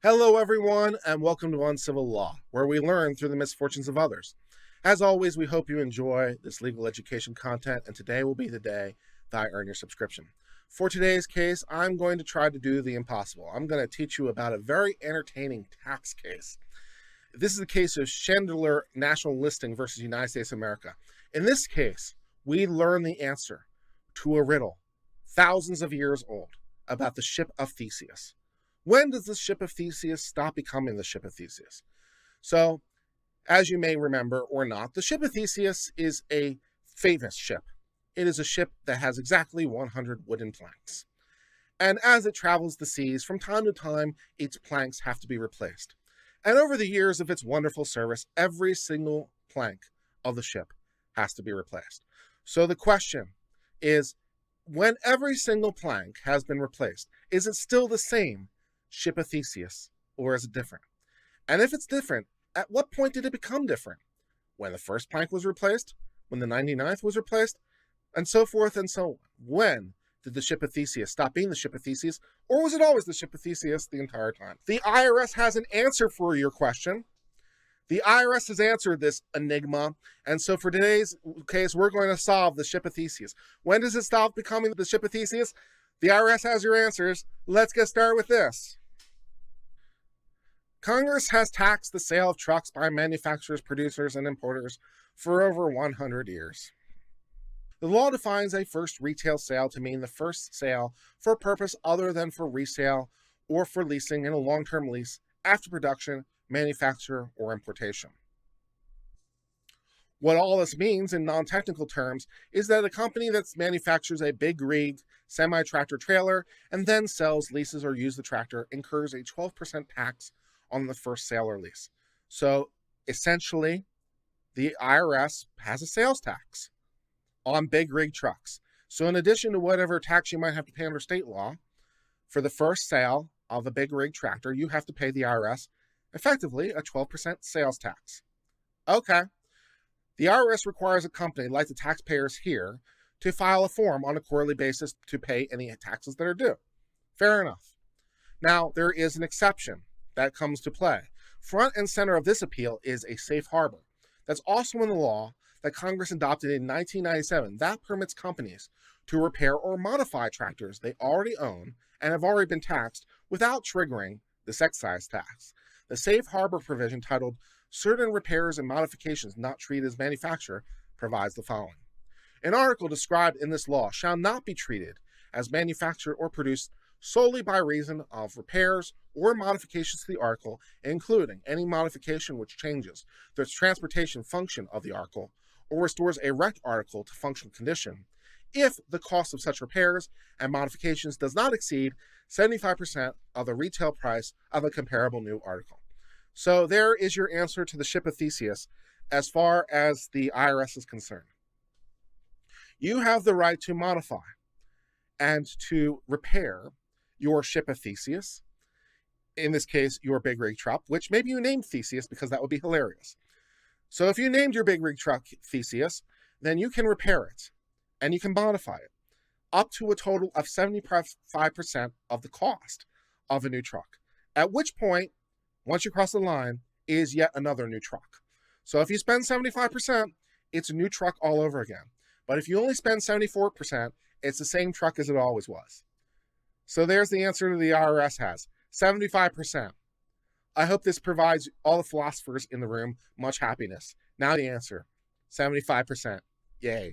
Hello, everyone, and welcome to Uncivil Law, where we learn through the misfortunes of others. As always, we hope you enjoy this legal education content, and today will be the day that I earn your subscription. For today's case, I'm going to try to do the impossible. I'm going to teach you about a very entertaining tax case. This is the case of Schneider National Listing versus United States of America. In this case, we learn the answer to a riddle thousands of years old about the ship of Theseus. When does the ship of Theseus stop becoming the ship of Theseus? So, as you may remember or not, the ship of Theseus is a famous ship. It is a ship that has exactly 100 wooden planks. And as it travels the seas, from time to time, its planks have to be replaced. And over the years of its wonderful service, every single plank of the ship has to be replaced. So the question is, when every single plank has been replaced, is it still the same ship of Theseus, or is it different? And if it's different, at what point did it become different? When the first plank was replaced? When the 99th was replaced? And so forth and so on. When did the ship of Theseus stop being the ship of Theseus, or was it always the ship of Theseus the entire time? The IRS has an answer for your question. The IRS has answered this enigma, and so for today's case, we're going to solve the ship of Theseus. When does it stop becoming the ship of Theseus? The IRS has your answers. Let's get started with this. Congress has taxed the sale of trucks by manufacturers, producers, and importers for over 100 years. The law defines a first retail sale to mean the first sale for a purpose other than for resale or for leasing in a long-term lease after production, manufacture, or importation. What all this means in non-technical terms is that a company that manufactures a big rig semi-tractor trailer and then sells, leases, or uses the tractor incurs a 12% tax on the first sale or lease. So essentially, the IRS has a sales tax on big rig trucks. So in addition to whatever tax you might have to pay under state law, for the first sale of a big rig tractor, you have to pay the IRS effectively a 12% sales tax. Okay. The IRS requires a company like the taxpayers here to file a form on a quarterly basis to pay any taxes that are due. Fair enough. Now, there is an exception that comes to play. Front and center of this appeal is a safe harbor. That's also in the law that Congress adopted in 1997 that permits companies to repair or modify tractors they already own and have already been taxed without triggering this excise tax. The safe harbor provision titled Certain Repairs and Modifications Not Treated as Manufacture provides the following. An article described in this law shall not be treated as manufactured or produced solely by reason of repairs or modifications to the article, including any modification which changes the transportation function of the article or restores a wrecked article to functional condition, if the cost of such repairs and modifications does not exceed 75% of the retail price of a comparable new article. So there is your answer to the ship of Theseus as far as the IRS is concerned. You have the right to modify and to repair your ship of Theseus, in this case, your big rig truck, which maybe you named Theseus because that would be hilarious. So if you named your big rig truck Theseus, then you can repair it and you can modify it up to a total of 75% of the cost of a new truck. At which point, once you cross the line, is yet another new truck. So if you spend 75%, it's a new truck all over again. But if you only spend 74%, it's the same truck as it always was. So there's the answer the IRS has, 75%. I hope this provides all the philosophers in the room much happiness. Now the answer, 75%. Yay.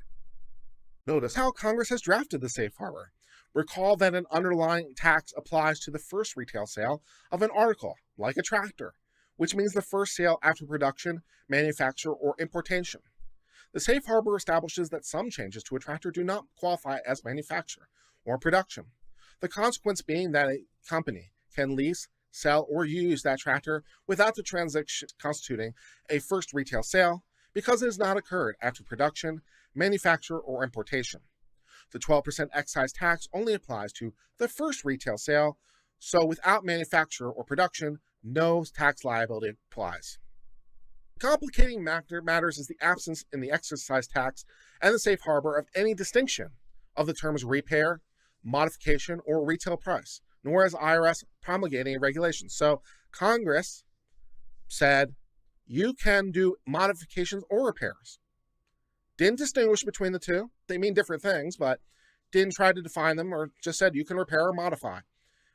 Notice how Congress has drafted the safe harbor. Recall that an underlying tax applies to the first retail sale of an article, like a tractor, which means the first sale after production, manufacture, or importation. The safe harbor establishes that some changes to a tractor do not qualify as manufacture or production. The consequence being that a company can lease, sell, or use that tractor without the transaction constituting a first retail sale because it has not occurred after production, manufacture, or importation. The 12% excise tax only applies to the first retail sale, so without manufacture or production, no tax liability applies. Complicating matters is the absence in the excise tax and the safe harbor of any distinction of the terms repair, modification, or retail price, nor is IRS promulgating a regulation. So Congress said you can do modifications or repairs. Didn't distinguish between the two. They mean different things, but didn't try to define them, or just said you can repair or modify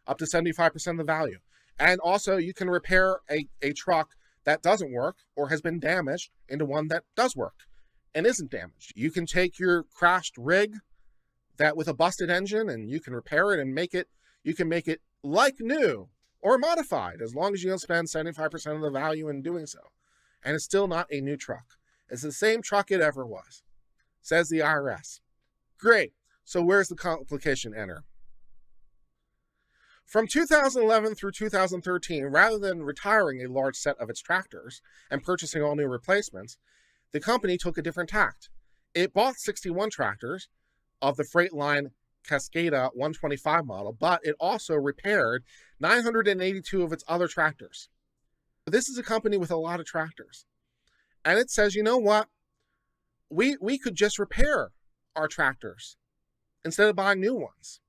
up to 75% of the value. And also you can repair a truck that doesn't work or has been damaged into one that does work and isn't damaged. You can take your crashed rig that with a busted engine and you can repair it and you can make it like new or modified, as long as you don't spend 75% of the value in doing so. And it's still not a new truck. It's the same truck it ever was, says the IRS. Great. So where's the complication enter? From 2011 through 2013, rather than retiring a large set of its tractors and purchasing all new replacements, the company took a different tact. It bought 61 tractors of the Freightliner Cascada 125 model, but it also repaired 982 of its other tractors. This is a company with a lot of tractors. And it says, you know what? We could just repair our tractors instead of buying new ones.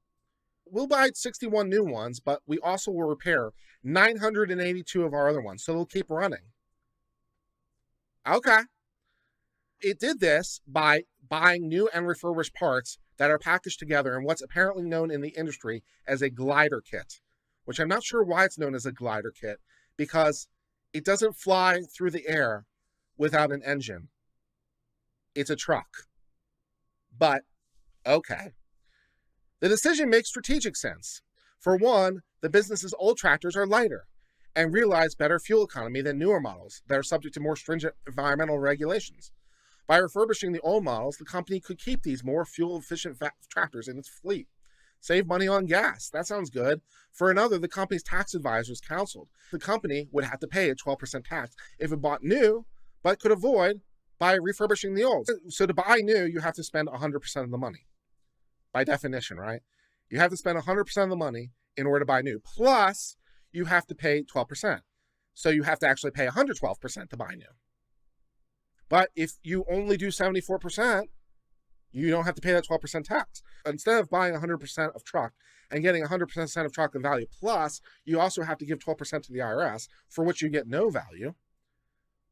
We'll buy 61 new ones, but we also will repair 982 of our other ones, so they'll keep running. Okay. It did this by buying new and refurbished parts that are packaged together in what's apparently known in the industry as a glider kit, which I'm not sure why it's known as a glider kit, because it doesn't fly through the air without an engine. It's a truck. But, okay. The decision makes strategic sense. For one, the business's old tractors are lighter and realize better fuel economy than newer models that are subject to more stringent environmental regulations. By refurbishing the old models, the company could keep these more fuel-efficient tractors in its fleet. Save money on gas. That sounds good. For another, the company's tax advisors counseled the company would have to pay a 12% tax if it bought new, but could avoid by refurbishing the old. So to buy new, you have to spend 100% of the money. By definition, right? You have to spend 100% of the money in order to buy new. Plus, you have to pay 12%. So you have to actually pay 112% to buy new. But if you only do 74%, you don't have to pay that 12% tax. Instead of buying 100% of truck and getting 100% of truck in value, plus you also have to give 12% to the IRS, for which you get no value,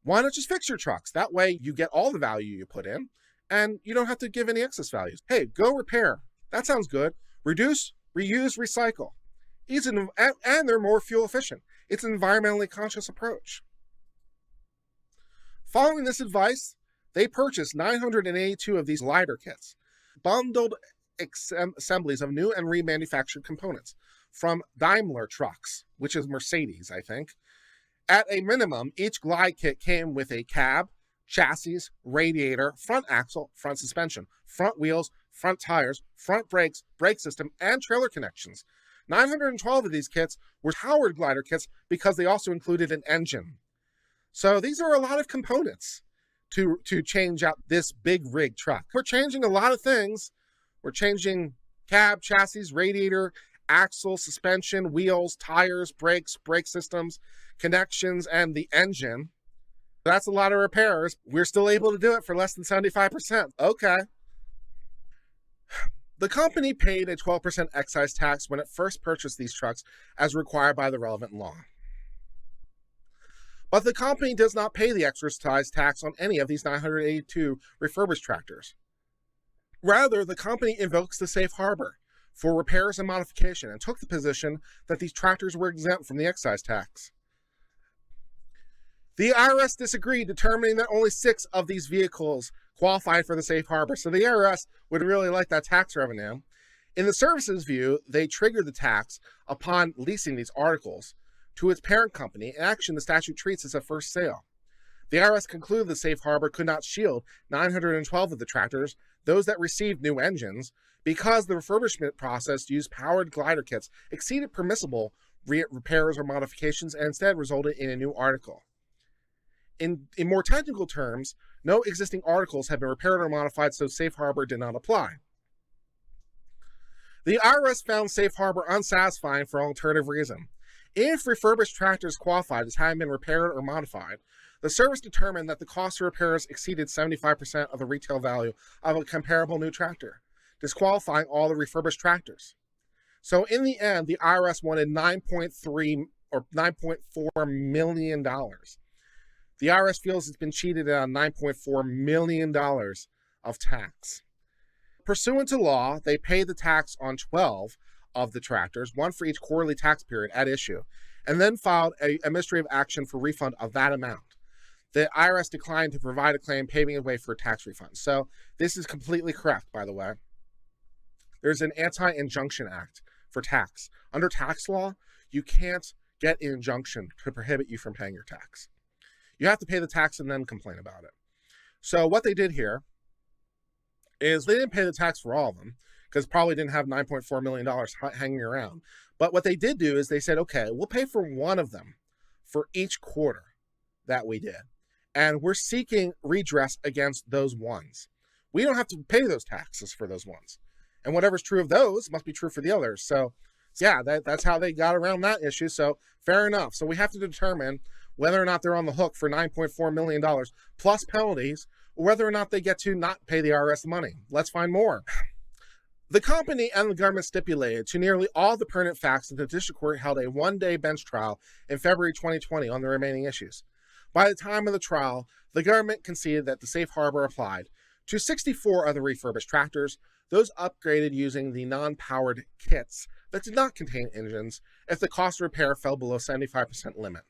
why not just fix your trucks? That way you get all the value you put in and you don't have to give any excess values. Hey, go repair. That sounds good. Reduce, reuse, recycle. And they're more fuel efficient. It's an environmentally conscious approach. Following this advice, they purchased 982 of these glider kits, bundled assemblies of new and remanufactured components from Daimler Trucks, which is Mercedes, I think. At a minimum, each glide kit came with a cab, chassis, radiator, front axle, front suspension, front wheels, front tires, front brakes, brake system, and trailer connections. 912 of these kits were powered glider kits because they also included an engine. So these are a lot of components to change out this big rig truck. We're changing a lot of things. We're changing cab, chassis, radiator, axle, suspension, wheels, tires, brakes, brake systems, connections, and the engine. That's a lot of repairs. We're still able to do it for less than 75%. Okay. The company paid a 12% excise tax when it first purchased these trucks as required by the relevant law. But the company does not pay the excise tax on any of these 982 refurbished tractors. Rather, the company invokes the safe harbor for repairs and modification and took the position that these tractors were exempt from the excise tax. The IRS disagreed, determining that only 6 of these vehicles qualified for the safe harbor, so the IRS would really like that tax revenue. In the services view, they triggered the tax upon leasing these articles to its parent company, an action the statute treats as a first sale. The IRS concluded the safe harbor could not shield 912 of the tractors, those that received new engines, because the refurbishment process used powered glider kits exceeded permissible repairs or modifications and instead resulted in a new article. In more technical terms, no existing articles have been repaired or modified, so safe harbor did not apply. The IRS found safe harbor unsatisfying for an alternative reason. If refurbished tractors qualified as having been repaired or modified, the service determined that the cost of repairs exceeded 75% of the retail value of a comparable new tractor, disqualifying all the refurbished tractors. So in the end, the IRS wanted $9.4 million. The IRS feels it's been cheated out of $9.4 million of tax. Pursuant to law, they paid the tax on 12 of the tractors, one for each quarterly tax period at issue, and then filed an administrative action for refund of that amount. The IRS declined to provide a claim, paving the way for a tax refund. So this is completely correct, by the way. There's an Anti-Injunction Act for tax. Under tax law, you can't get an injunction to prohibit you from paying your tax. You have to pay the tax and then complain about it. So what they did here is they didn't pay the tax for all of them, because probably didn't have $9.4 million hanging around. But what they did do is they said, okay, we'll pay for one of them for each quarter that we did. And we're seeking redress against those ones. We don't have to pay those taxes for those ones. And whatever's true of those must be true for the others. So yeah, that's how they got around that issue. So fair enough. So we have to determine whether or not they're on the hook for $9.4 million plus penalties, or whether or not they get to not pay the IRS the money. Let's find more. The company and the government stipulated to nearly all the pertinent facts that the district court held a one-day bench trial in February 2020 on the remaining issues. By the time of the trial, the government conceded that the safe harbor applied to 64 of the refurbished tractors, those upgraded using the non-powered kits that did not contain engines, if the cost of repair fell below 75% limit.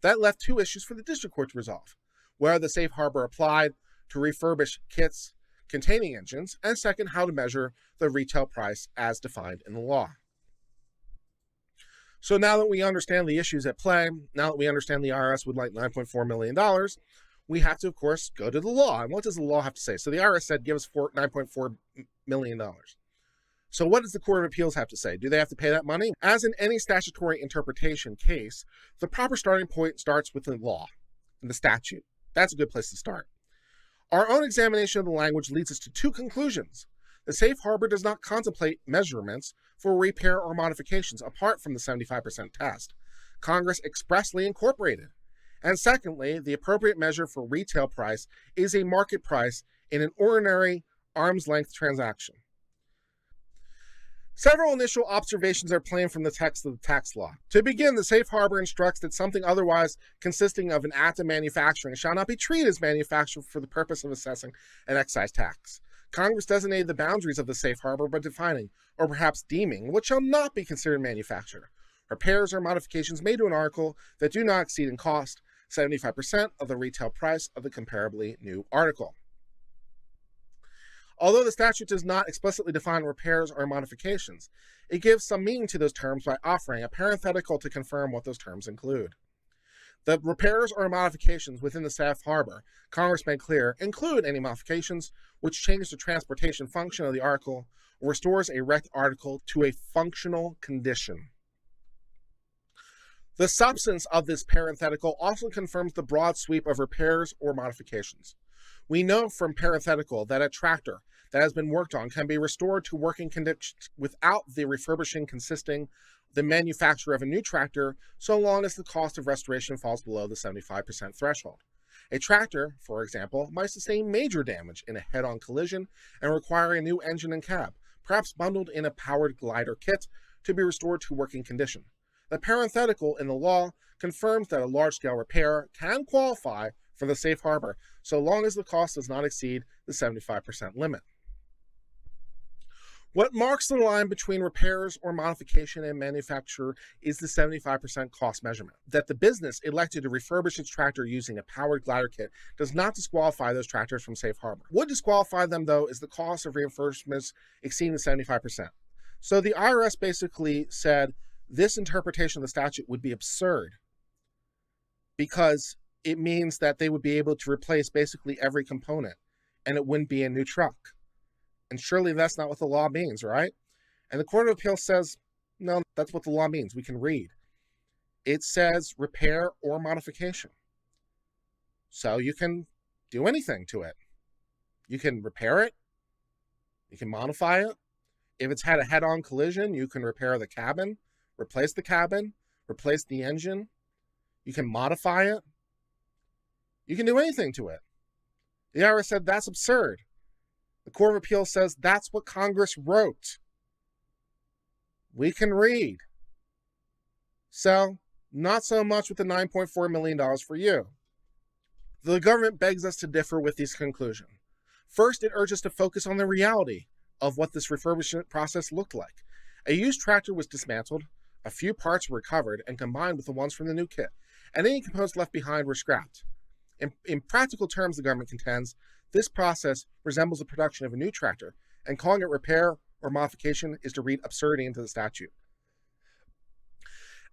That left two issues for the district court to resolve: whether the safe harbor applied to refurbished kits containing engines, and second, how to measure the retail price as defined in the law. So now that we understand the issues at play, now that we understand the IRS would like $9.4 million, we have to, of course, go to the law. And what does the law have to say? So the IRS said, give us $9.4 million. So what does the Court of Appeals have to say? Do they have to pay that money? As in any statutory interpretation case, the proper starting point starts with the law and the statute. That's a good place to start. Our own examination of the language leads us to two conclusions. The safe harbor does not contemplate measurements for repair or modifications apart from the 75% test Congress expressly incorporated. And secondly, the appropriate measure for retail price is a market price in an ordinary arm's length transaction. Several initial observations are plain from the text of the tax law. To begin, the safe harbor instructs that something otherwise consisting of an act of manufacturing shall not be treated as manufactured for the purpose of assessing an excise tax. Congress designated the boundaries of the safe harbor by defining, or perhaps deeming, what shall not be considered manufactured: repairs or modifications made to an article that do not exceed in cost 75% of the retail price of the comparably new article. Although the statute does not explicitly define repairs or modifications, it gives some meaning to those terms by offering a parenthetical to confirm what those terms include. The repairs or modifications within the safe harbor, Congress made clear, include any modifications which change the transportation function of the article or restores a wrecked article to a functional condition. The substance of this parenthetical also confirms the broad sweep of repairs or modifications. We know from parenthetical that a tractor that has been worked on can be restored to working conditions without the refurbishing consisting the manufacture of a new tractor, so long as the cost of restoration falls below the 75% threshold. A tractor, for example, might sustain major damage in a head-on collision and require a new engine and cab, perhaps bundled in a powered glider kit, to be restored to working condition. The parenthetical in the law confirms that a large-scale repair can qualify for the safe harbor, so long as the cost does not exceed the 75% limit. What marks the line between repairs or modification and manufacture is the 75% cost measurement. That the business elected to refurbish its tractor using a powered glider kit does not disqualify those tractors from safe harbor. What would disqualify them, though, is the cost of refurbishments exceeding the 75%. So the IRS basically said this interpretation of the statute would be absurd because it means that they would be able to replace basically every component and it wouldn't be a new truck. And surely that's not what the law means, right? And the Court of Appeal says, no, that's what the law means. We can read. It says repair or modification. So you can do anything to it. You can repair it. You can modify it. If it's had a head-on collision, you can repair the cabin, replace the engine. You can modify it. You can do anything to it. The IRS said that's absurd. The Court of Appeal says that's what Congress wrote. We can read. So, not so much with the $9.4 million for you. The government begs us to differ with this conclusion. First, it urges to focus on the reality of what this refurbishment process looked like. A used tractor was dismantled, a few parts were recovered and combined with the ones from the new kit, and any components left behind were scrapped. In practical terms, the government contends, this process resembles the production of a new tractor, and calling it repair or modification is to read absurdity into the statute.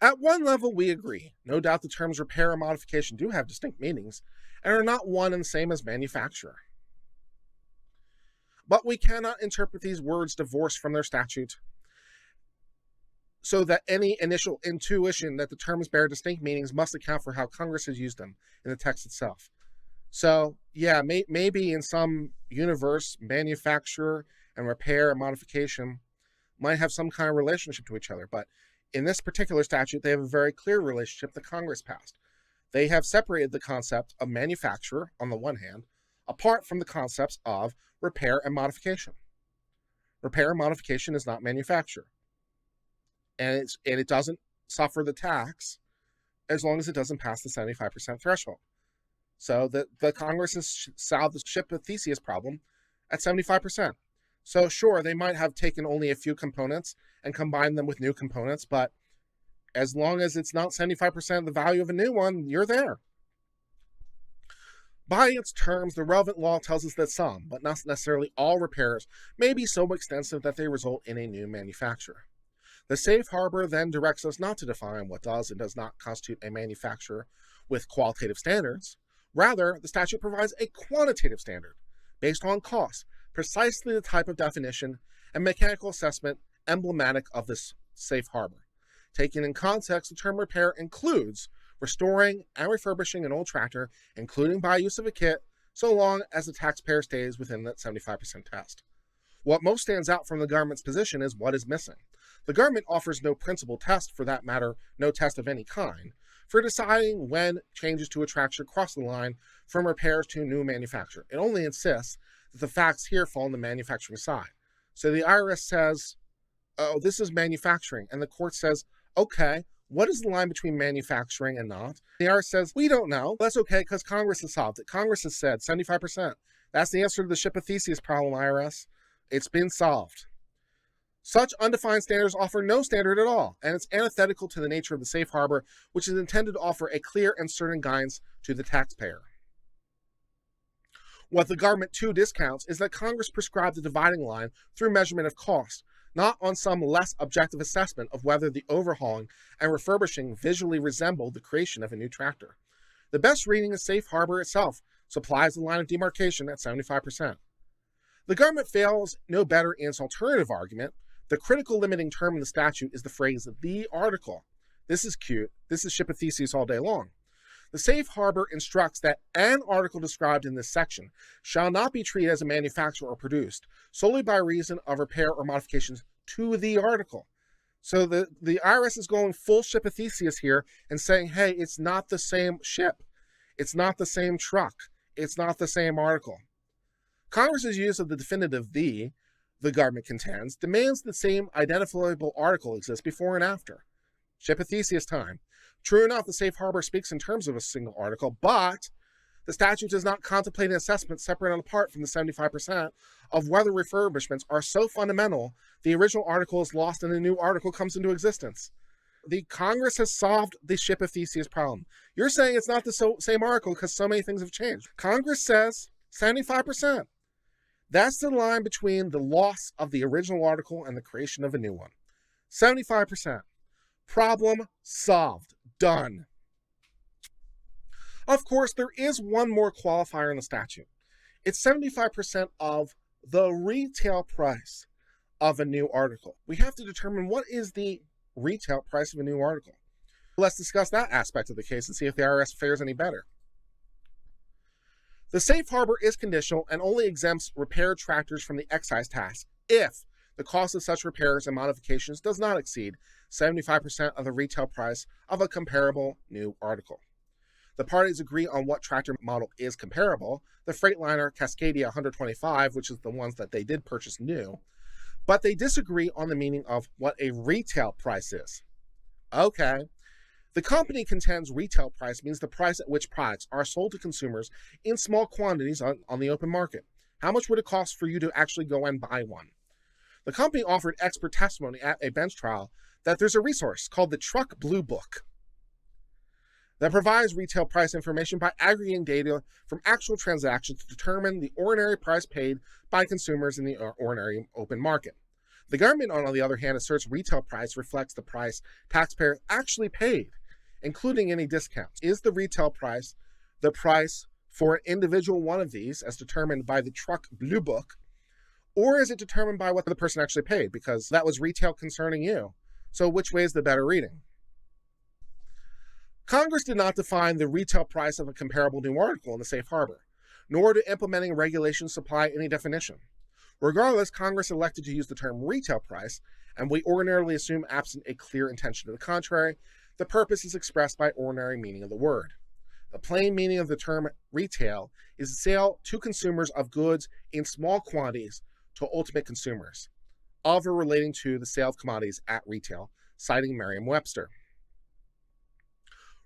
At one level, we agree. No doubt the terms repair and modification do have distinct meanings and are not one and the same as manufacturer. But we cannot interpret these words divorced from their statute, so that any initial intuition that the terms bear distinct meanings must account for how Congress has used them in the text itself. So, yeah, maybe in some universe, manufacturer and repair and modification might have some kind of relationship to each other, but in this particular statute, they have a very clear relationship that Congress passed. They have separated the concept of manufacturer, on the one hand, apart from the concepts of repair and modification. Repair and modification is not manufacture. And it doesn't suffer the tax as long as it doesn't pass the 75% threshold. So the Congress has solved the ship of Theseus problem at 75%. So sure, they might have taken only a few components and combined them with new components, but as long as it's not 75% of the value of a new one, you're there. By its terms, the relevant law tells us that some, but not necessarily all repairs, may be so extensive that they result in a new manufacture. The safe harbor then directs us not to define what does and does not constitute a manufacturer with qualitative standards. Rather, the statute provides a quantitative standard based on cost, precisely the type of definition and mechanical assessment emblematic of this safe harbor. Taken in context, the term repair includes restoring and refurbishing an old tractor, including by use of a kit, so long as the taxpayer stays within that 75% test. What most stands out from the government's position is what is missing. The government offers no principled test, for that matter, no test of any kind, for deciding when changes to a tractor cross the line from repairs to a new manufacture. It only insists that the facts here fall on the manufacturing side. So the IRS says, oh, this is manufacturing, and the court says, okay, what is the line between manufacturing and not? The IRS says, we don't know. That's okay, because Congress has solved it. Congress has said 75%. That's the answer to the ship of Theseus problem, IRS. It's been solved. Such undefined standards offer no standard at all, and it's antithetical to the nature of the safe harbor, which is intended to offer a clear and certain guidance to the taxpayer. What the government too discounts is that Congress prescribed a dividing line through measurement of cost, not on some less objective assessment of whether the overhauling and refurbishing visually resembled the creation of a new tractor. The best reading of safe harbor itself supplies the line of demarcation at 75%. The government fails no better in its alternative argument. The critical limiting term in the statute is the phrase, the article. This is cute. This is ship of Theseus all day long. The safe harbor instructs that an article described in this section shall not be treated as a manufacturer or produced solely by reason of repair or modifications to the article. So the IRS is going full ship of Theseus here and saying, hey, it's not the same ship. It's not the same truck. It's not the same article. Congress's use of the definitive the government contends, demands the same identifiable article exists before and after. Ship of Theseus time. True enough, the safe harbor speaks in terms of a single article, but the statute does not contemplate an assessment separate and apart from the 75% of whether refurbishments are so fundamental the original article is lost and a new article comes into existence. The Congress has solved the ship of Theseus problem. You're saying it's not the same article because so many things have changed. Congress says 75%. That's the line between the loss of the original article and the creation of a new one. 75%. Problem solved. Done. Of course, there is one more qualifier in the statute. It's 75% of the retail price of a new article. We have to determine what is the retail price of a new article. Let's discuss that aspect of the case and see if the IRS fares any better. The safe harbor is conditional and only exempts repaired tractors from the excise tax if the cost of such repairs and modifications does not exceed 75% of the retail price of a comparable new article. The parties agree on what tractor model is comparable, the Freightliner Cascadia 125, which is the ones that they did purchase new, But they disagree on the meaning of what a retail price is. Okay. The company contends retail price means the price at which products are sold to consumers in small quantities on the open market. How much would it cost for you to actually go and buy one? The company offered expert testimony at a bench trial that there's a resource called the Truck Blue Book that provides retail price information by aggregating data from actual transactions to determine the ordinary price paid by consumers in the ordinary open market. The government, on the other hand, asserts retail price reflects the price taxpayers actually paid, including any discounts. Is the retail price the price for an individual one of these, as determined by the Truck Blue Book, or is it determined by what the person actually paid? Because that was retail concerning you. So which way is the better reading? Congress did not define the retail price of a comparable new article in the safe harbor, nor did implementing regulations supply any definition. Regardless, Congress elected to use the term retail price, and we ordinarily assume, absent a clear intention to the contrary, the purpose is expressed by ordinary meaning of the word. The plain meaning of the term retail is the sale to consumers of goods in small quantities to ultimate consumers, of or relating to the sale of commodities at retail, citing Merriam-Webster.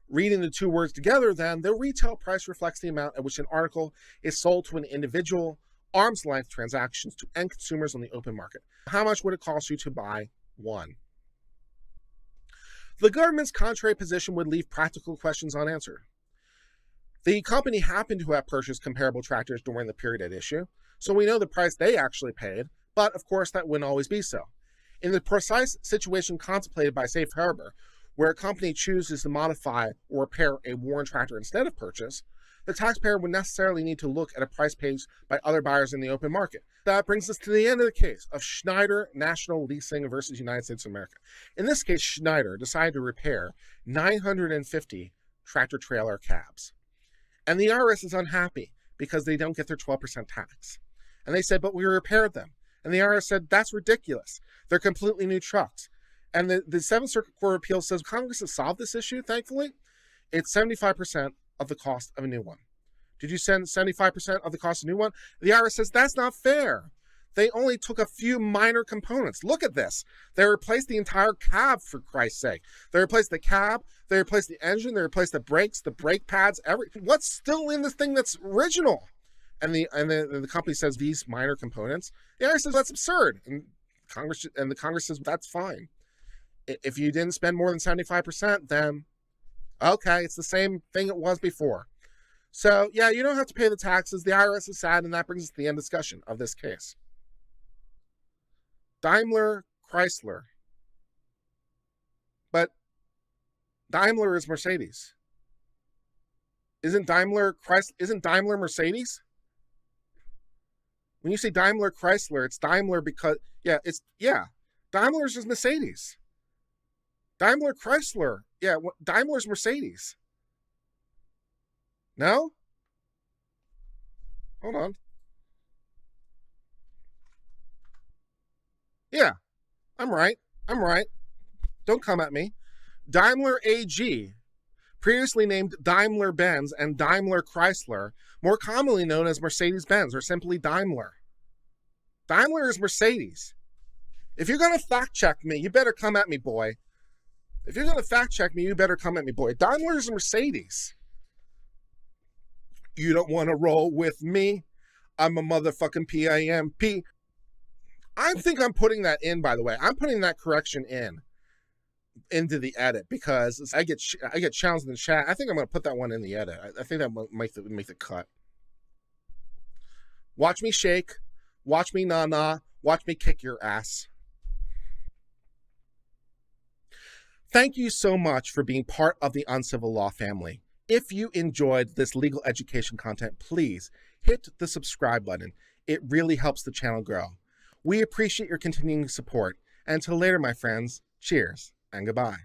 Reading the two words together, then, the retail price reflects the amount at which an article is sold to an individual, arm's length transactions to end consumers on the open market. How much would it cost you to buy one? The government's contrary position would leave practical questions unanswered. The company happened to have purchased comparable tractors during the period at issue, so we know the price they actually paid, but of course that wouldn't always be so. In the precise situation contemplated by Safe Harbor, where a company chooses to modify or repair a worn tractor instead of purchase, the taxpayer would necessarily need to look at a price paid by other buyers in the open market. That brings us to the end of the case of Schneider National Leasing versus United States of America. In this case, Schneider decided to repair 950 tractor-trailer cabs. And the IRS is unhappy because they don't get their 12% tax. And they said, but we repaired them. And the IRS said, that's ridiculous. They're completely new trucks. And the Seventh Circuit Court of Appeals says Congress has solved this issue, thankfully. It's 75% of the cost of a new one. Did you send 75% of the cost of a new one? The IRS says that's not fair. They only took a few minor components. Look at this. They replaced the entire cab, for Christ's sake. They replaced the cab, they replaced the engine, they replaced the brakes, the brake pads, what's still in this thing that's original? And the company says these minor components. The IRS says that's absurd. And the Congress says that's fine. If you didn't spend more than 75%, then okay, it's the same thing it was before. So, yeah, you don't have to pay the taxes. The IRS is sad, and that brings us to the end discussion of this case. Daimler Chrysler. But Daimler is Mercedes. Isn't Daimler Mercedes? When you say Daimler Chrysler, it's Daimler because, Daimler's is Mercedes. Daimler Chrysler, Daimler's Mercedes. No? Hold on. Yeah, I'm right. Don't come at me. Daimler AG, previously named Daimler-Benz and Daimler Chrysler, more commonly known as Mercedes-Benz or simply Daimler. Daimler is Mercedes. If you're going to fact check me, you better come at me, boy. Daimler is Mercedes. You don't want to roll with me? I'm a motherfucking PIMP. I think I'm putting that in, by the way. I'm putting that correction into the edit because I get challenged in the chat. I think I'm going to put that one in the edit. I think that might make the cut. Watch me shake. Watch me na-na. Watch me kick your ass. Thank you so much for being part of the Uncivil Law family. If you enjoyed this legal education content, please hit the subscribe button. It really helps the channel grow. We appreciate your continuing support. Until later, my friends, cheers and goodbye.